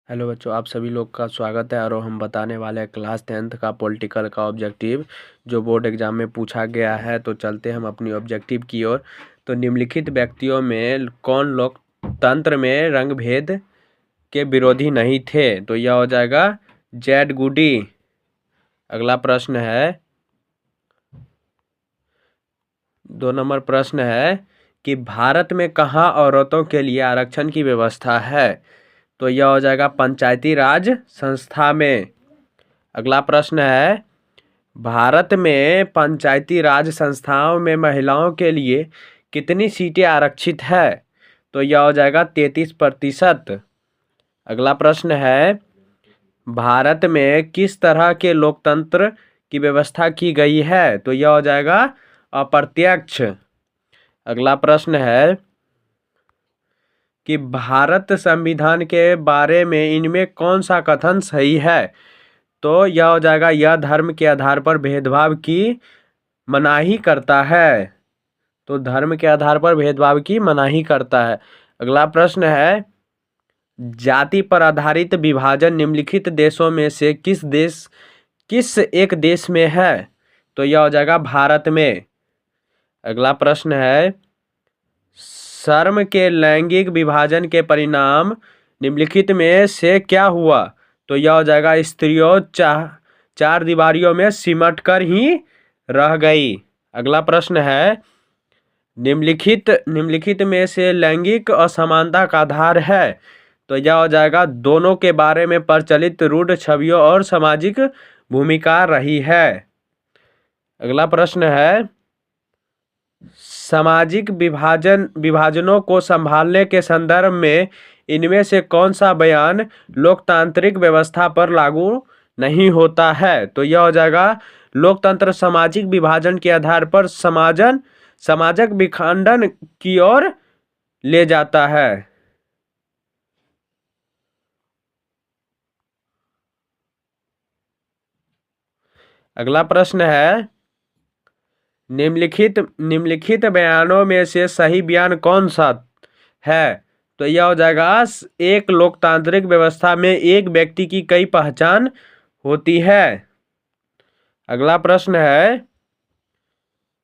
Hello बच्चों, आप सभी लोग का स्वागत है। और हम बताने वाले हैं क्लास 10th का पॉलिटिकल का ऑब्जेक्टिव जो बोर्ड एग्जाम में पूछा गया है। तो चलते हम अपनी ऑब्जेक्टिव की ओर। तो निम्नलिखित व्यक्तियों में कौन लोकतंत्र में रंग भेद के विरोधी नहीं थे? तो यह हो जाएगा जेड गुडी। अगला प्रश्न है, 2 नंबर प्रश्न है कि भारत में कहाँ औरतों के लिए आरक्षण की व्यवस्था है? तो यह हो जाएगा पंचायती राज संस्था में। अगला प्रश्न है, भारत में पंचायती राज संस्थाओं में महिलाओं के लिए कितनी सीटें आरक्षित है? तो यह हो जाएगा 33%। अगला प्रश्न है, भारत में किस तरह के लोकतंत्र की व्यवस्था की गई है? तो यह हो जाएगा अप्रत्यक्ष। अगला प्रश्न है कि भारत संविधान के बारे में इनमें कौन सा कथन सही है? तो यह हो जाएगा यह धर्म के आधार पर भेदभाव की मनाही करता है। तो धर्म के आधार पर भेदभाव की मनाही करता है। अगला प्रश्न है, जाति पर आधारित विभाजन निम्नलिखित देशों में से किस एक देश में है? तो यह हो जाएगा भारत में। अगला प्रश्न है, श्रम के लैंगिक विभाजन के परिणाम निम्नलिखित में से क्या हुआ? तो यह हो जाएगा स्त्रियों चार दीवारियों में सिमट कर ही रह गई। अगला प्रश्न है, निम्नलिखित में से लैंगिक असमानता का आधार है? तो यह हो जाएगा दोनों के बारे में प्रचलित रूढ़ छवियों और सामाजिक भूमिका रही है। अगला प्रश्न है, सामाजिक विभाजनों को संभालने के संदर्भ में इनमें से कौन सा बयान लोकतांत्रिक व्यवस्था पर लागू नहीं होता है? तो यह हो जाएगा लोकतंत्र सामाजिक विभाजन के आधार पर सामाजिक विखंडन की ओर ले जाता है। अगला प्रश्न है, निम्नलिखित बयानों में से सही बयान कौन सा है? तो यह हो जाएगा एक लोकतांत्रिक व्यवस्था में एक व्यक्ति की कई पहचान होती है। अगला प्रश्न है,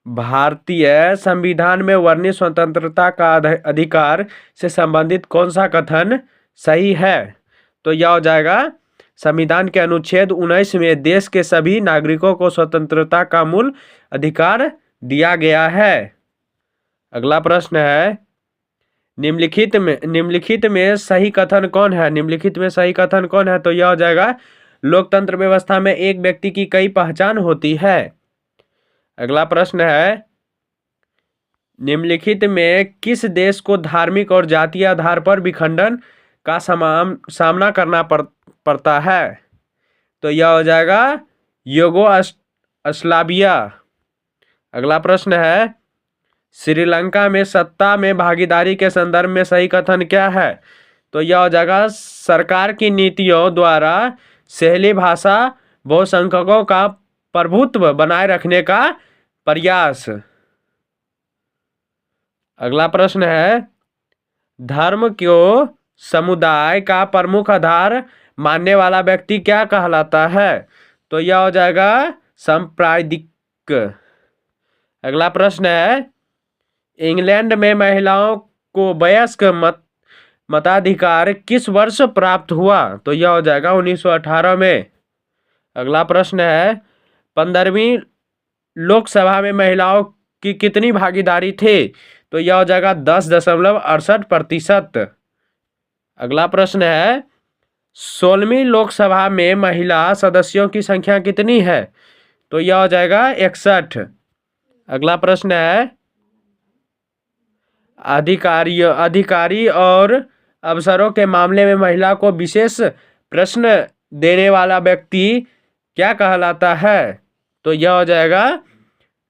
भारतीय संविधान में वर्णित स्वतंत्रता का अधिकार से संबंधित कौन सा कथन सही है? तो यह हो जाएगा संविधान के अनुच्छेद 19 में देश के सभी नागरिकों को स्वतंत्रता का मूल अधिकार दिया गया है। अगला प्रश्न है, निम्नलिखित में सही कथन कौन है? निम्नलिखित में सही कथन कौन है? तो यह हो जाएगा लोकतंत्र व्यवस्था में एक व्यक्ति की कई पहचान होती है। अगला प्रश्न है, निम्नलिखित में किस देश को धार्मिक और जातीय आधार पर विखंडन का सामना करना पड़ता है? तो यह हो जाएगा युगोस्लाविया। अगला प्रश्न है, श्रीलंका में सत्ता में भागीदारी के संदर्भ में सही कथन क्या है? तो यह हो जाएगा सरकार की नीतियों द्वारा सहेली भाषा बहुसंख्यकों का प्रभुत्व बनाए रखने का प्रयास। अगला प्रश्न है, धर्म को समुदाय का प्रमुख आधार मानने वाला व्यक्ति क्या कहलाता है? तो यह हो जाएगा सांप्रदायिक। अगला प्रश्न है, इंग्लैंड में महिलाओं को वयस्क मताधिकार किस वर्ष प्राप्त हुआ? तो यह हो जाएगा 1918 में। अगला प्रश्न है, 15वीं लोकसभा में महिलाओं की कितनी भागीदारी थी? तो यह हो जाएगा 10.68%। अगला प्रश्न है, 16वीं लोकसभा में महिला सदस्यों की संख्या कितनी है? तो यह हो जाएगा 61। अगला प्रश्न है, अधिकारी और अवसरों के मामले में महिला को विशेष प्रश्न देने वाला व्यक्ति क्या कहलाता है? तो यह हो जाएगा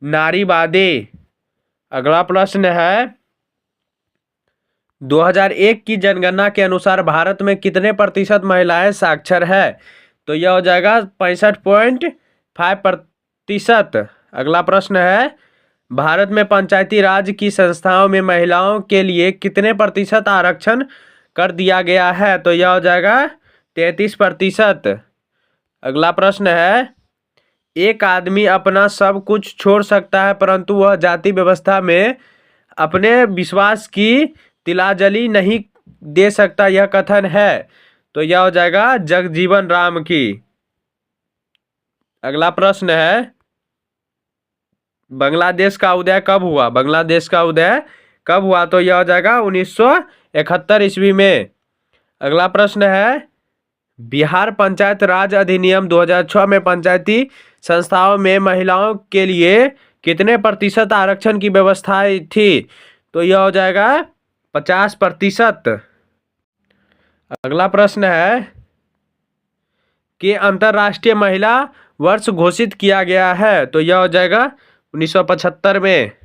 नारीवादी। अगला प्रश्न है, 2001 की जनगणना के अनुसार भारत में कितने प्रतिशत महिलाएं साक्षर है? तो यह हो जाएगा 65.5%। अगला प्रश्न है, भारत में पंचायती राज की संस्थाओं में महिलाओं के लिए कितने प्रतिशत आरक्षण कर दिया गया है? तो यह हो जाएगा 33%। अगला प्रश्न है, एक आदमी अपना सब कुछ छोड़ सकता है परंतु वह जाति व्यवस्था में अपने विश्वास की तिलांजलि नहीं दे सकता, यह कथन है। तो यह हो जाएगा जगजीवन राम की। अगला प्रश्न है, बांग्लादेश का उदय कब हुआ? बांग्लादेश का उदय कब हुआ? तो यह हो जाएगा 1971 ईस्वी में। अगला प्रश्न है, बिहार पंचायत राज अधिनियम 2006 में पंचायती संस्थाओं में महिलाओं के लिए कितने प्रतिशत आरक्षण की व्यवस्था थी? तो यह हो जाएगा 50%। अगला प्रश्न है कि अंतर्राष्ट्रीय महिला वर्ष घोषित किया गया है? तो यह हो जाएगा 1975 में।